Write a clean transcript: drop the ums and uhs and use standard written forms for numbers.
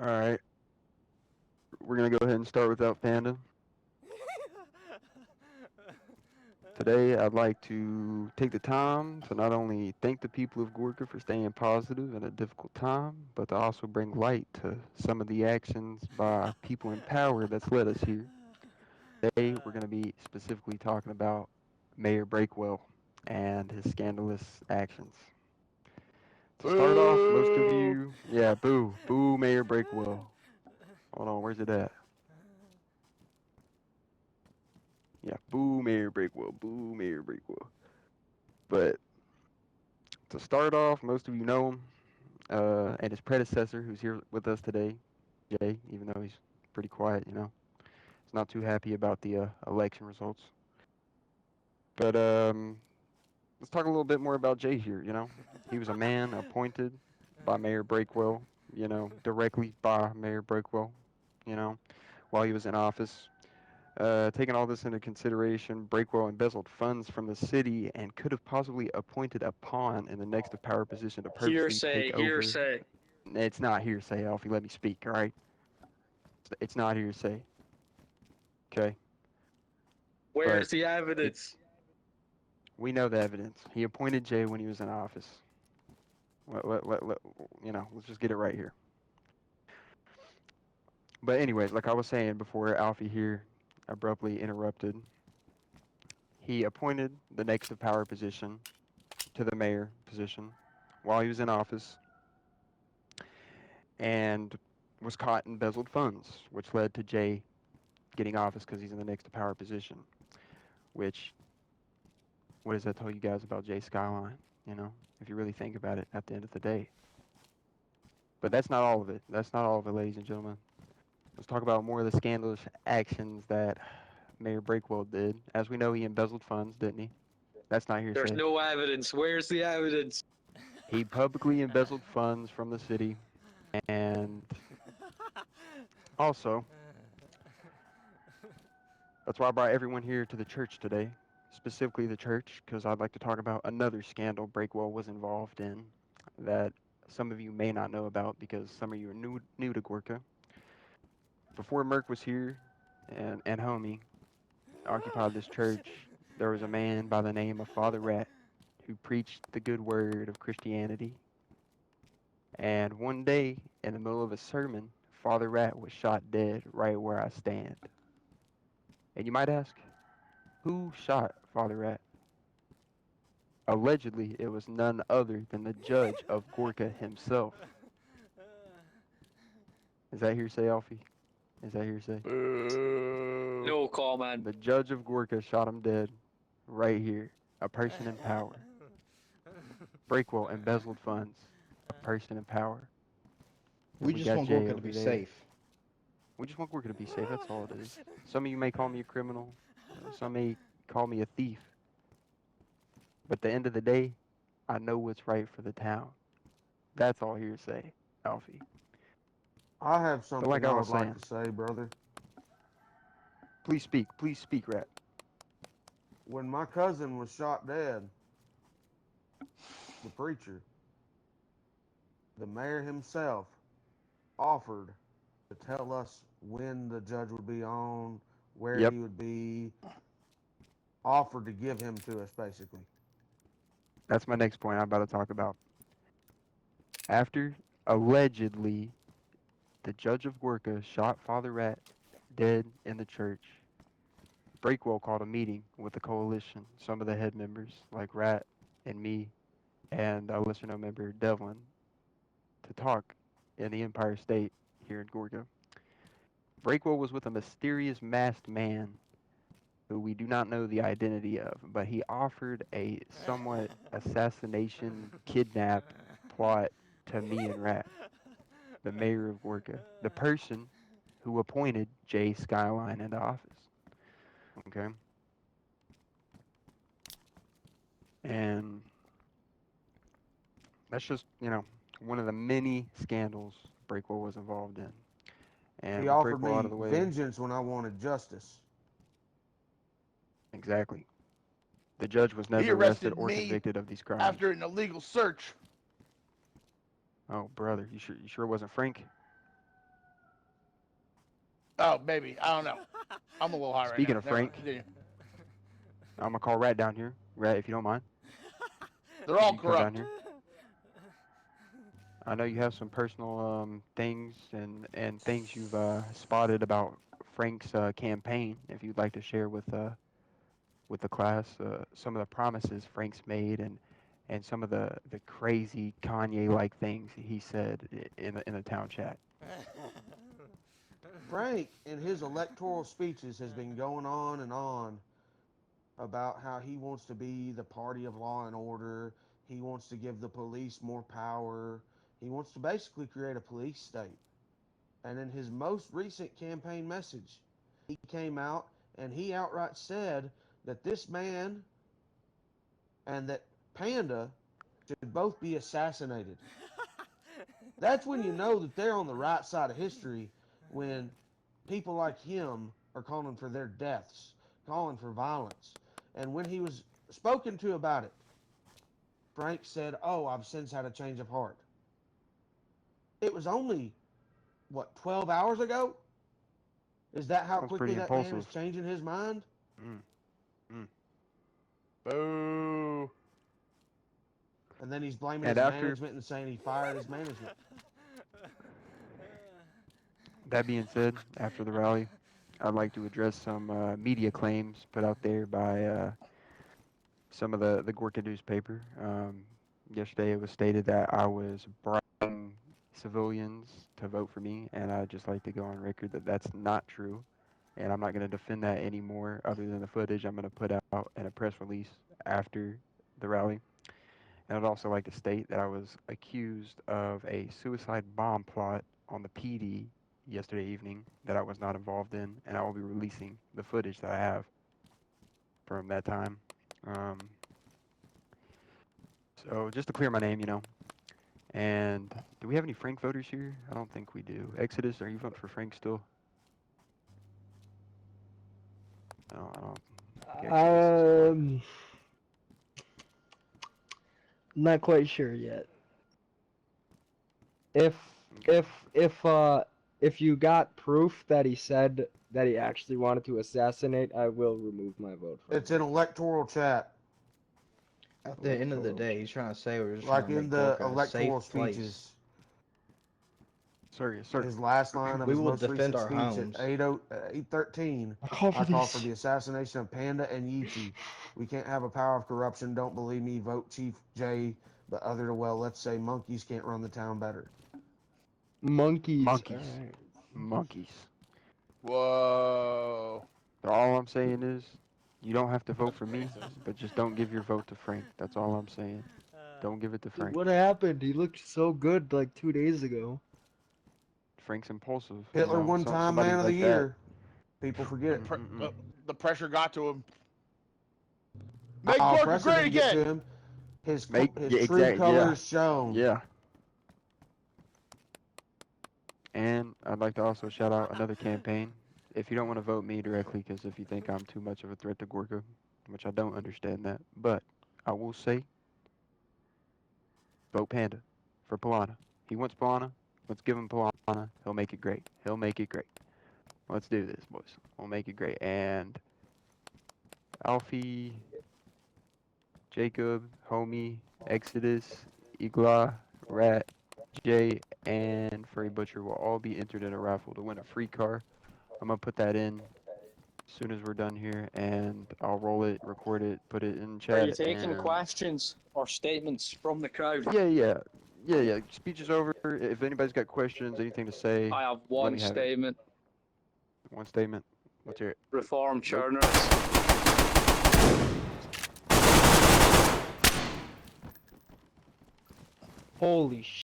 All right, we're gonna go ahead and start without Panda. Today, I'd like to take the time to not only thank the people of Gorka for staying positive in a difficult time, but to also bring light to some of the actions by people in power that's led us here. Today, we're going to be specifically talking about Mayor Breakwell and his scandalous actions. To start off, most of Boo! you, yeah, boo, boo, Mayor Breakwell. Hold on, where's it at? Yeah, boo, Mayor Breakwell, boo, Mayor Breakwell. But to start off, most of you know him, and his predecessor, who's here with us today, Jay, even though he's pretty quiet, he's not too happy about the election results. But let's talk a little bit more about Jay here. He was a man appointed by Mayor Breakwell, directly by Mayor Breakwell, you know, while he was in office. Taking all this into consideration, Breakwell embezzled funds from the city and could have possibly appointed a pawn in the next of power position to purposely take Hearsay, over. hearsay. It's not hearsay, Alfie. Let me speak, all right? It's not hearsay, okay? But Where's the he, evidence? we know the evidence. He appointed Jay when he was in office. Let's just get it right here. But anyways, like I was saying before, Alfie here abruptly interrupted. He appointed the next of power position to the mayor position while he was in office and was caught embezzled funds, which led to Jay getting office because he's in the next of power position. Which, what does that tell you guys about Jay Skyline? If you really think about it at the end of the day. But that's not all of it. That's not all of it, ladies and gentlemen. Let's talk about more of the scandalous actions that Mayor Breakwell did. As we know, he embezzled funds, didn't he? That's not There's hearsay. no evidence. Where's the evidence? He publicly embezzled funds from the city, and also, that's why I brought everyone here to the church today, specifically the church, because I'd like to talk about another scandal Breakwell was involved in that some of you may not know about because some of you are new to Gorka. Before Merc was here and Homie occupied this church, there was a man by the name of Father Rat who preached the good word of Christianity. And one day, in the middle of a sermon, Father Rat was shot dead right where I stand. And you might ask, who shot Father Rat? Allegedly, it was none other than the judge of Gorka himself. Is that hearsay, Alfie? Is that hearsay? No comment. The judge of Gorka shot him dead right here. A person in power. Breakwell embezzled funds. A person in power. And We we just got want Jay Gorka to over be there. safe. We just want Gorka to be safe. That's all it is. Some of you may call me a criminal. Some may call me a thief. But at the end of the day, I know what's right for the town. That's all hearsay, Alfie. I have But like something I I was would like saying, to say, brother. please speak. Please speak, Rat. When my cousin was shot dead, the preacher, the mayor himself, offered to tell us when the judge would be on, where Yep, he would be, offered to give him to us, basically. that's my next point I'm about to talk about. After allegedly the judge of Gorka shot Father Rat dead in the church, Breakwell called a meeting with the coalition, some of the head members like Rat and me and a listener member Devlin to talk in the Empire State here in Gorka. Breakwell was with a mysterious masked man who we do not know the identity of, but he offered a somewhat assassination kidnap plot to me and Rat, the mayor of Gorka, the person who appointed Jay Skyline into office. Okay? And that's just, one of the many scandals Breakwell was involved in. And He with offered Breakwell out of me the way, vengeance when I wanted justice. exactly. The judge was He never arrested arrested or me convicted of these crimes. after an illegal search. Oh, brother, you sure it wasn't Frank? Oh, maybe. I don't know. I'm a little high Speaking right of now. Frank, Continue. I'm gonna call Rat down here. Rat, if you don't mind. They're all You come down corrupt. here. I know you have some personal things and things you've spotted about Frank's campaign. If you'd like to share with the class some of the promises Frank's made and some of the crazy Kanye-like things he said in the town chat. Frank, in his electoral speeches, has been going on and on about how he wants to be the party of law and order. He wants to give the police more power. He wants to basically create a police state. And in his most recent campaign message, he came out and he outright said that this man and that Panda should both be assassinated. That's when you know that they're on the right side of history, when people like him are calling for their deaths, calling for violence. And when he was spoken to about it, Frank said, "Oh, I've since had a change of heart." It was only, what, 12 hours ago? Is that how Sounds quickly pretty that man is impulsive. changing his mind? Boo. And then he's blaming And his after management and saying he fired his management. that being said, after the rally, I'd like to address some media claims put out there by some of the Gorka newspaper. Yesterday it was stated that I was bribing civilians to vote for me, and I'd just like to go on record that that's not true. And I'm not going to defend that anymore other than the footage I'm going to put out in a press release after the rally. And I'd also like to state that I was accused of a suicide bomb plot on the PD yesterday evening that I was not involved in, and I will be releasing the footage that I have from that time. So just to clear my name, And do we have any Frank voters here? I don't think we do. Exodus, are you voting for Frank still? No, I don't. think Exodus is voting. Not quite sure yet. If Okay. if you got proof that he said that he actually wanted to assassinate, I will remove my vote for It's him. an electoral chat, At the end of the day, he's trying to say we're just like trying to in make the Gorka a electoral safe place. speeches. Sorry, sir. His last line of We his will most defend recent our speech homes. at 8:13. I call I for call for this. the assassination of Panda and Yeezy. We can't have a power of corruption. Don't believe me. Vote Chief J. But let's say monkeys can't run the town better. Monkeys. Monkeys. Alright. Monkeys. Whoa. All I'm saying is, you don't have to vote for me, but just don't give your vote to Frank. That's all I'm saying. Don't give it to Frank. What happened? He looked so good like 2 days ago. Frank's impulsive. Hitler one-time somebody man of the like that. year. People forget. The pressure got to him. Make I'll Gorka press it great and get to again. him. His Yeah, true exact- yeah. colors shown. Yeah. And I'd like to also shout out another campaign. If you don't want to vote me directly, because if you think I'm too much of a threat to Gorka, which I don't understand that, but I will say, vote Panda for Polana. He wants Polana. Let's give him Polana. He'll make it great. He'll make it great. Let's do this, boys. We'll make it great. And Alfie, Jacob, Homie, Exodus, Igla, Rat, Jay, and Furry Butcher will all be entered in a raffle to win a free car. I'm going to put that in as soon as we're done here, and I'll roll it, record it, put it in chat. Are you taking and... questions or statements from the crowd? Yeah. Speech is over. If anybody's got questions, anything to say, I have let one me have it. statement. One statement. Let's hear it. Reform Nope. churners. Holy